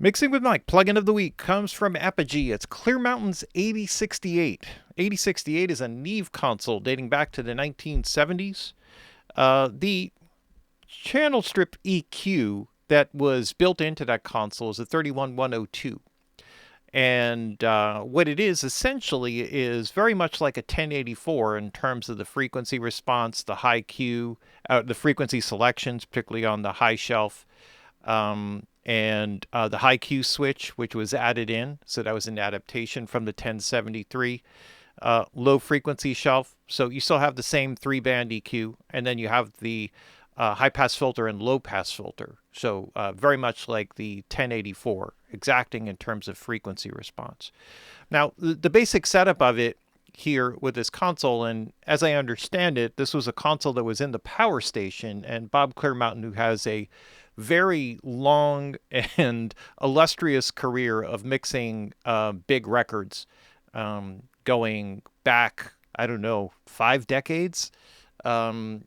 Mixing with Mike, plugin of the week comes from Apogee. It's Clearmountain's 8068. 8068 is a Neve console dating back to the 1970s. The channel strip EQ that was built into that console is a 31102. And what it is essentially is very much like a 1084 in terms of the frequency response, the high Q, the frequency selections, particularly on the high shelf, and the high Q switch, which was added in. So that was an adaptation from the 1073 low frequency shelf. So you still have the same 3-band EQ, and then you have the high pass filter and low pass filter. So very much like the 1084, exacting in terms of frequency response. Now, the basic setup of it here with this console, and as I understand it, this was a console that was in the power station, and Bob Clearmountain, who has a very long and illustrious career of mixing big records, going back, I don't know, 5 decades, and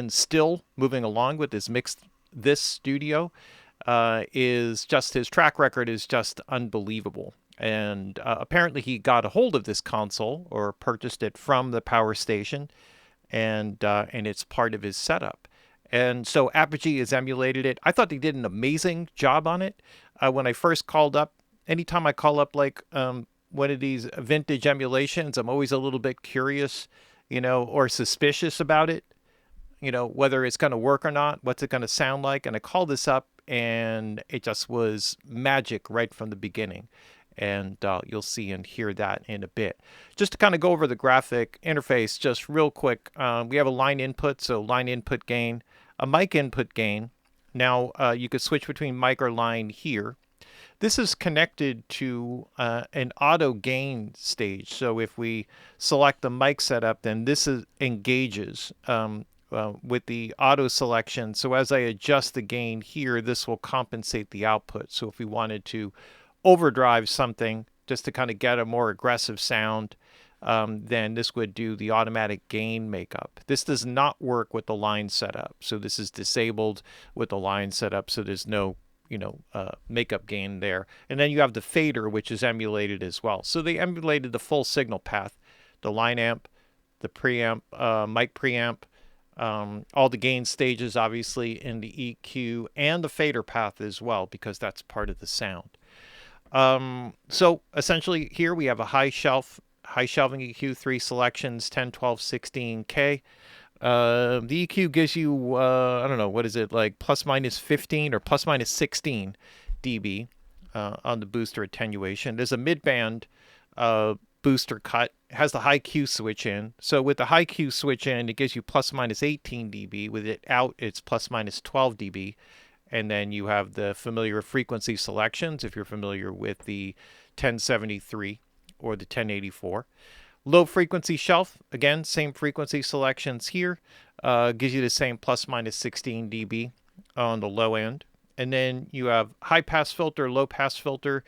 still moving along with his this studio, is just, his track record is just unbelievable. And apparently he got a hold of this console or purchased it from the power station, and it's part of his setup. And so Apogee has emulated it. I thought they did an amazing job on it. When I first called up, anytime I call up like one of these vintage emulations, I'm always a little bit curious, or suspicious about it, whether it's going to work or not, what's it going to sound like. And I called this up, and it just was magic right from the beginning. And you'll see and hear that in a bit. Just to kind of go over the graphic interface just real quick, we have a line input, so line input gain, a mic input gain. Now you could switch between mic or line here. This is connected to an auto gain stage. So if we select the mic setup, then this engages with the auto selection. So as I adjust the gain here, this will compensate the output. So if we wanted to overdrive something just to kind of get a more aggressive sound, then this would do the automatic gain makeup. This does not work with the line setup. So this is disabled with the line setup. So there's no makeup gain there. And then you have the fader, which is emulated as well. So they emulated the full signal path, the line amp, the preamp, mic preamp, all the gain stages, obviously, in the EQ, and the fader path as well, because that's part of the sound. So essentially here we have a high shelving EQ, 3 selections, 10, 12, 16K. The EQ gives you, I don't know, what is it, like plus minus 15 or plus minus 16 dB on the booster attenuation. There's a mid-band booster cut, has the high Q switch in. So with the high Q switch in, it gives you plus minus 18 dB. With it out, it's plus minus 12 dB. And then you have the familiar frequency selections, if you're familiar with the 1073 or the 1084. Low frequency shelf, again, same frequency selections here. Gives you the same plus minus 16 dB on the low end. And then you have high pass filter, low pass filter.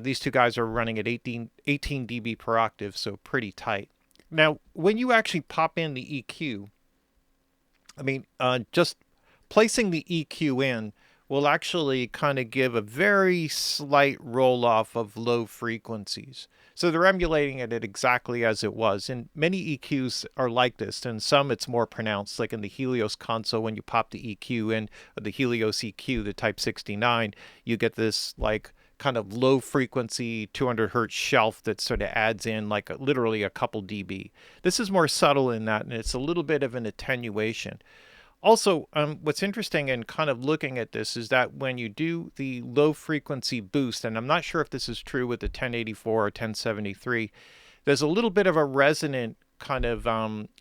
These two guys are running at 18 dB per octave, so pretty tight. Now, when you actually pop in the EQ, I mean, just placing the EQ in will actually kind of give a very slight roll off of low frequencies. So they're emulating it exactly as it was. And many EQs are like this, and some it's more pronounced, like in the Helios console, when you pop the EQ in, or the Helios EQ, the Type 69, you get this like kind of low frequency 200 hertz shelf that sort of adds in like literally a couple dB. This is more subtle in that, and it's a little bit of an attenuation. Also, what's interesting in kind of looking at this is that when you do the low frequency boost, and I'm not sure if this is true with the 1084 or 1073, there's a little bit of a resonant kind of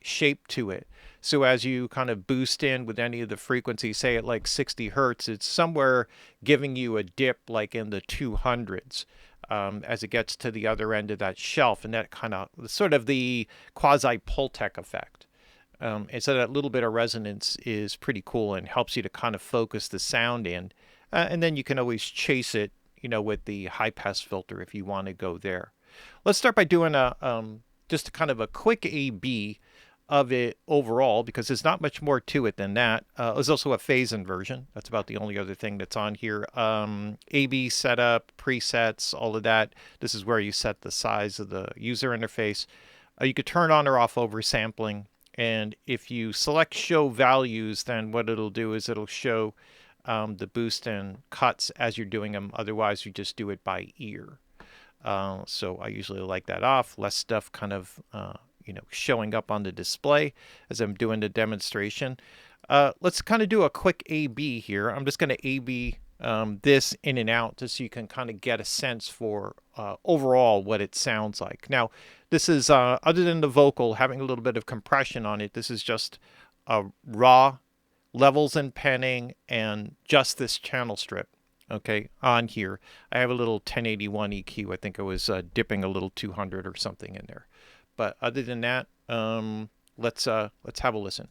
shape to it. So as you kind of boost in with any of the frequencies, say at like 60 hertz, it's somewhere giving you a dip like in the 200s as it gets to the other end of that shelf. And that kind of sort of the quasi Pultec effect. And so that little bit of resonance is pretty cool and helps you to kind of focus the sound in. And then you can always chase it, with the high pass filter if you want to go there. Let's start by doing just kind of a quick A/B of it overall, because there's not much more to it than that. There's also a phase inversion. That's about the only other thing that's on here. A/B setup, presets, all of that. This is where you set the size of the user interface. You could turn on or off oversampling. And if you select show values, then what it'll do is it'll show the boost and cuts as you're doing them. Otherwise, you just do it by ear. So I usually like that off. Less stuff kind of showing up on the display as I'm doing the demonstration. Let's kind of do a quick A/B here. I'm just going to A/B this in and out just so you can kind of get a sense for overall what it sounds like. Now, this is, other than the vocal having a little bit of compression on it, this is just raw levels and penning and just this channel strip. Okay, on here. I have a little 1081 EQ. I think I was dipping a little 200 or something in there. But other than that, let's have a listen.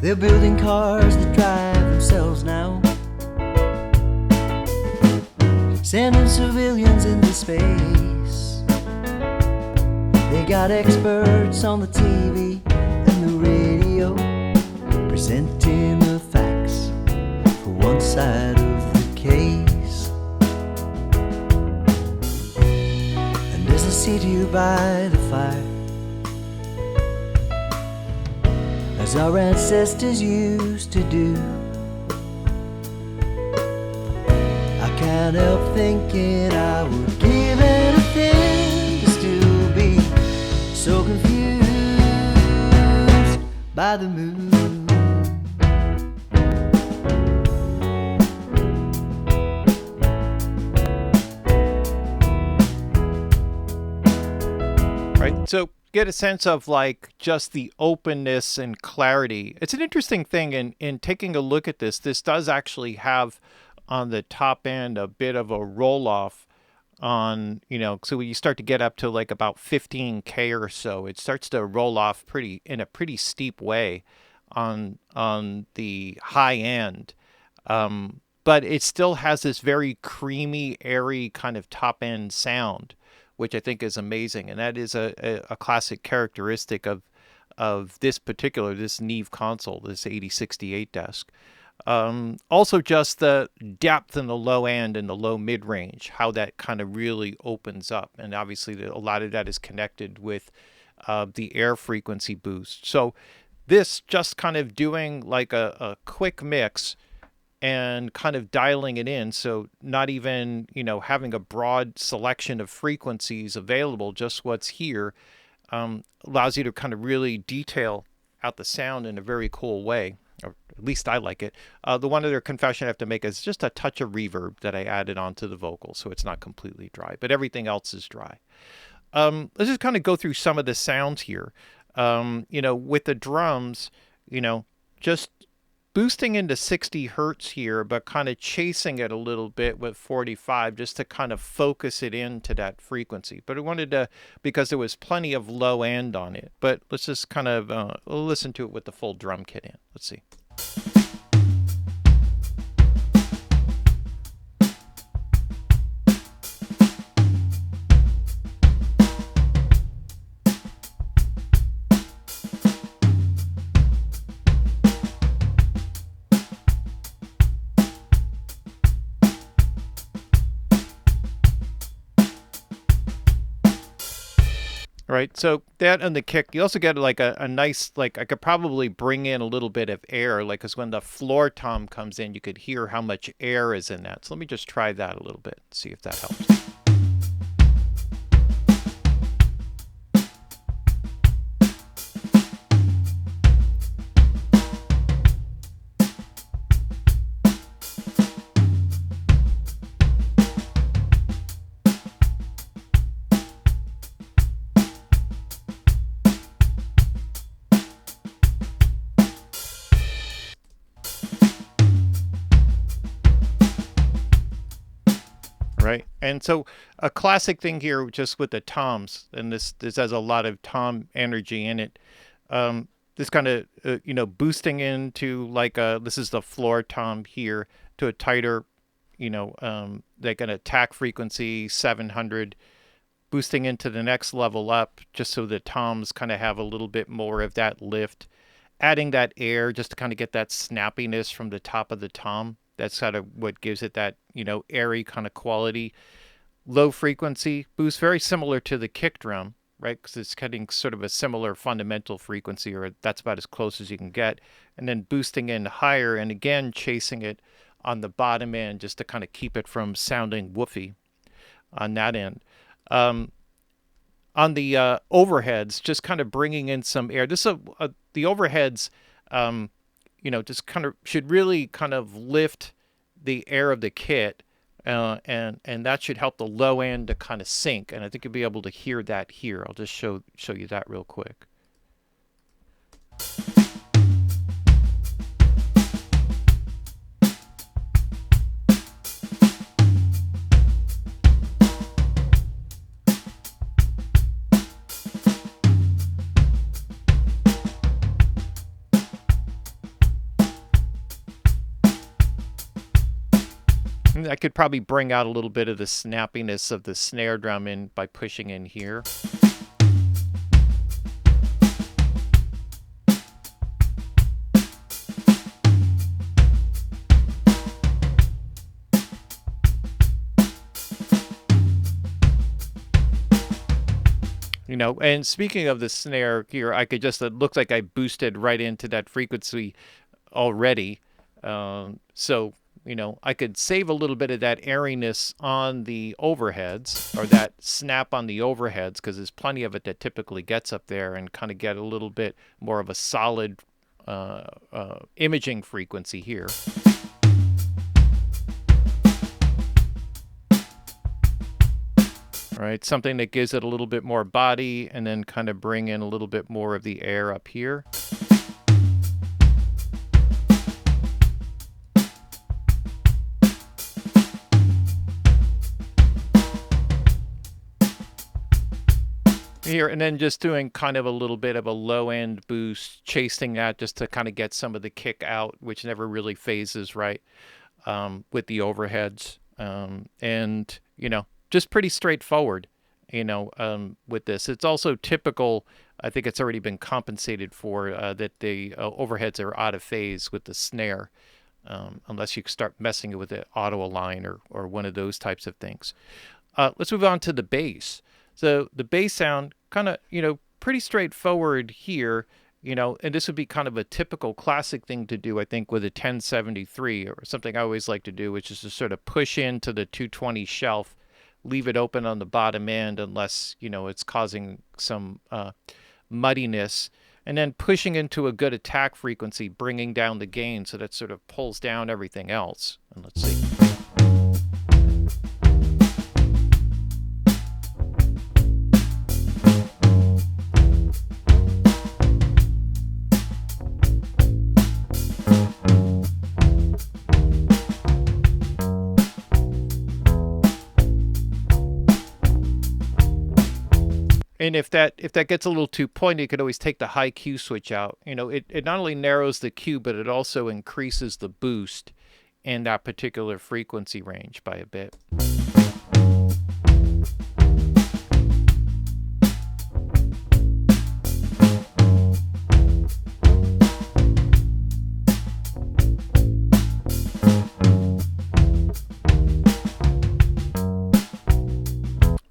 They're building cars that drive themselves now, sending civilians into space. They got experts on the TV and the radio, presenting the facts for one side of the case. And there's a seat here by the fire, as our ancestors used to do. I can't help thinking I would give anything to still be so confused by the moon. Right, so get a sense of like just the openness and clarity. It's an interesting thing in taking a look at this. This does actually have on the top end a bit of a roll off on, so when you start to get up to like about 15K or so, it starts to roll off in a pretty steep way on the high end. But it still has this very creamy, airy kind of top end sound, which I think is amazing. And that is a classic characteristic of this Neve console, this 8068 desk. Also just the depth in the low end and the low mid range, how that kind of really opens up. And obviously a lot of that is connected with the air frequency boost. So this just kind of doing like a quick mix and kind of dialing it in. So not even, having a broad selection of frequencies available, just what's here, allows you to kind of really detail out the sound in a very cool way. Or at least I like it. The one other confession I have to make is just a touch of reverb that I added onto the vocal, so it's not completely dry, but everything else is dry. Let's just kind of go through some of the sounds here. With the drums, just boosting into 60 hertz here, but kind of chasing it a little bit with 45 just to kind of focus it into that frequency. But I wanted to, because there was plenty of low end on it. But let's just kind of listen to it with the full drum kit in. Let's see. Right, so that and the kick, you also get like a nice, like I could probably bring in a little bit of air, like because when the floor tom comes in, you could hear how much air is in that. So let me just try that a little bit, see if that helps. Right, and so a classic thing here just with the toms, and this has a lot of tom energy in it. This kind of boosting into like this is the floor tom here to a tighter, like an attack frequency 700, boosting into the next level up just so the toms kind of have a little bit more of that lift, adding that air just to kind of get that snappiness from the top of the tom. That's kind of what gives it that, airy kind of quality. Low frequency boost, very similar to the kick drum, right? Because it's getting sort of a similar fundamental frequency, or that's about as close as you can get. And then boosting in higher, and again chasing it on the bottom end just to kind of keep it from sounding woofy on that end. Um, on the overheads, just kind of bringing in some air. The overheads, just kind of should really kind of lift the air of the kit, and that should help the low end to kind of sink. And I think you'll be able to hear that here. I'll just show you that real quick. I could probably bring out a little bit of the snappiness of the snare drum in by pushing in here. And speaking of the snare here, I could just, it looks like I boosted right into that frequency already. So I could save a little bit of that airiness on the overheads, or that snap on the overheads, because there's plenty of it that typically gets up there, and kind of get a little bit more of a solid imaging frequency here. All right, something that gives it a little bit more body, and then kind of bring in a little bit more of the air up here. Here, and then just doing kind of a little bit of a low end boost, chasing that just to kind of get some of the kick out, which never really phases right with the overheads. And just pretty straightforward with this. It's also typical, I think it's already been compensated for, that the overheads are out of phase with the snare, unless you start messing with the auto align or one of those types of things. Let's move on to the bass. So the bass sound, kind of, pretty straightforward here, and this would be kind of a typical classic thing to do, I think, with a 1073, or something I always like to do, which is to sort of push into the 220 shelf, leave it open on the bottom end unless, it's causing some muddiness, and then pushing into a good attack frequency, bringing down the gain so that sort of pulls down everything else. And let's see. And if that gets a little too pointy, you could always take the high Q switch out. It not only narrows the Q, but it also increases the boost in that particular frequency range by a bit.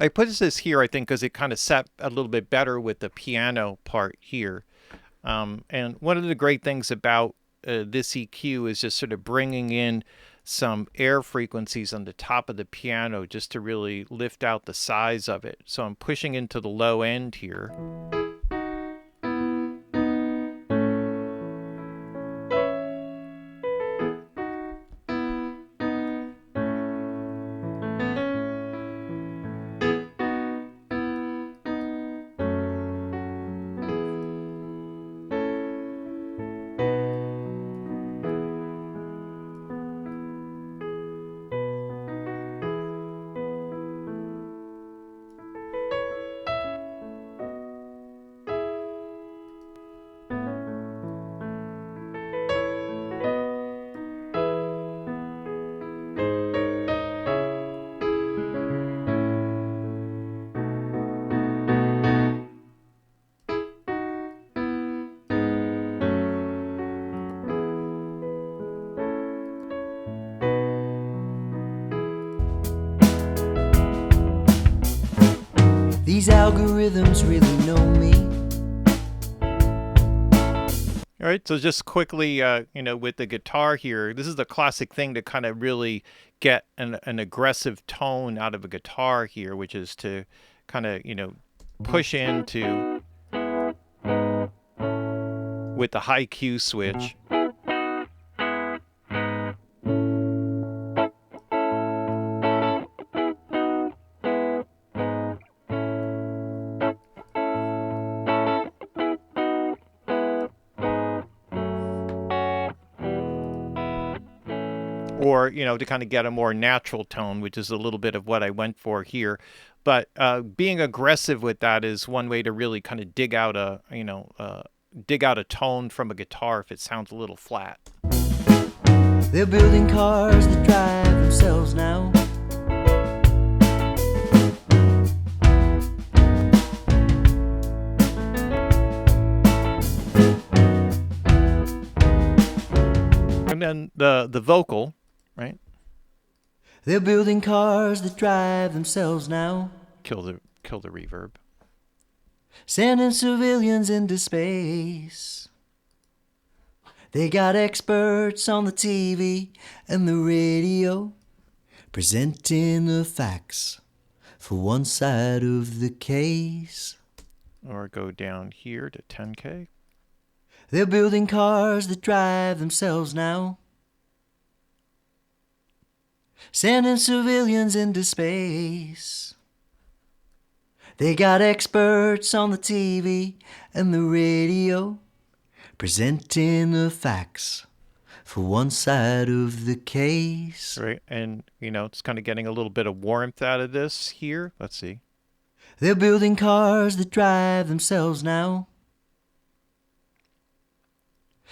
I put this here, I think, because it kind of sat a little bit better with the piano part here. And one of the great things about this EQ is just sort of bringing in some air frequencies on the top of the piano just to really lift out the size of it. So I'm pushing into the low end here. These algorithms really know me. All right, so just quickly, with the guitar here, this is the classic thing to kind of really get an aggressive tone out of a guitar here, which is to kind of, push into with the high Q switch. Or, to kind of get a more natural tone, which is a little bit of what I went for here. But being aggressive with that is one way to really kind of dig out a tone from a guitar if it sounds a little flat. They're building cars that drive themselves now. And then the vocal, right? They're building cars that drive themselves now. Kill the reverb. Sending civilians into space. They got experts on the TV and the radio, presenting the facts for one side of the case. Or go down here to 10K. They're building cars that drive themselves now. Sending civilians into space. They got experts on the TV and the radio, presenting the facts for one side of the case. Right, and, it's kind of getting a little bit of warmth out of this here. Let's see. They're building cars that drive themselves now.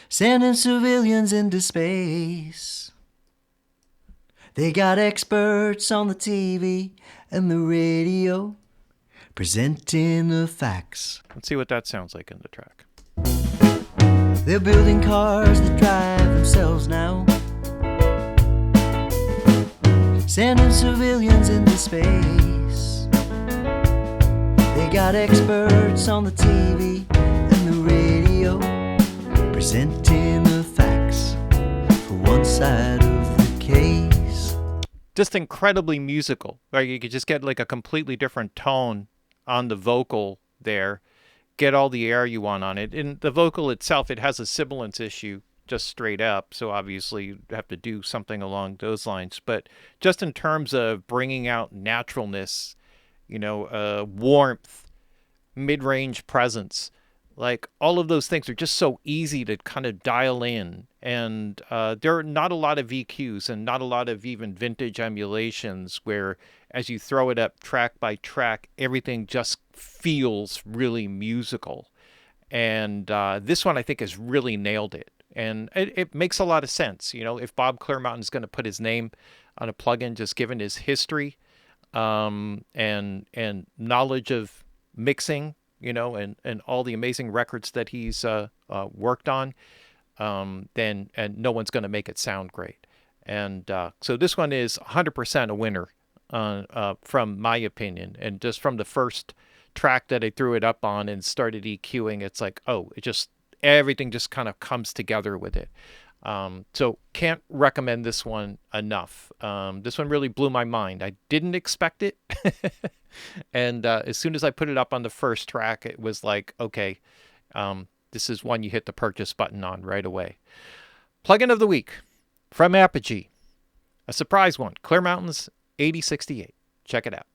Sending civilians into space. They got experts on the TV and the radio, presenting the facts. Let's see what that sounds like in the track. They're building cars that drive themselves now. Sending civilians into space. They got experts on the TV and the radio, presenting the facts for one side of the case. Just incredibly musical. Like you could just get like a completely different tone on the vocal there. Get all the air you want on it. In the vocal itself, it has a sibilance issue just straight up. So obviously you have to do something along those lines. But just in terms of bringing out naturalness, warmth, mid-range presence, like all of those things are just so easy to kind of dial in. And there are not a lot of EQs and not a lot of even vintage emulations where as you throw it up track by track, everything just feels really musical. And this one I think has really nailed it. And it makes a lot of sense. If Bob Clearmountain is going to put his name on a plugin, just given his history and knowledge of mixing, and all the amazing records that he's worked on, then no one's going to make it sound great. And so this one is 100% a winner from my opinion. And just from the first track that I threw it up on and started EQing, it's like, everything just kind of comes together with it. So can't recommend this one enough. This one really blew my mind. I didn't expect it. And as soon as I put it up on the first track, it was like, okay, this is one you hit the purchase button on right away. Plugin of the week from Apogee. A surprise one. Clearmountain's 8068. Check it out.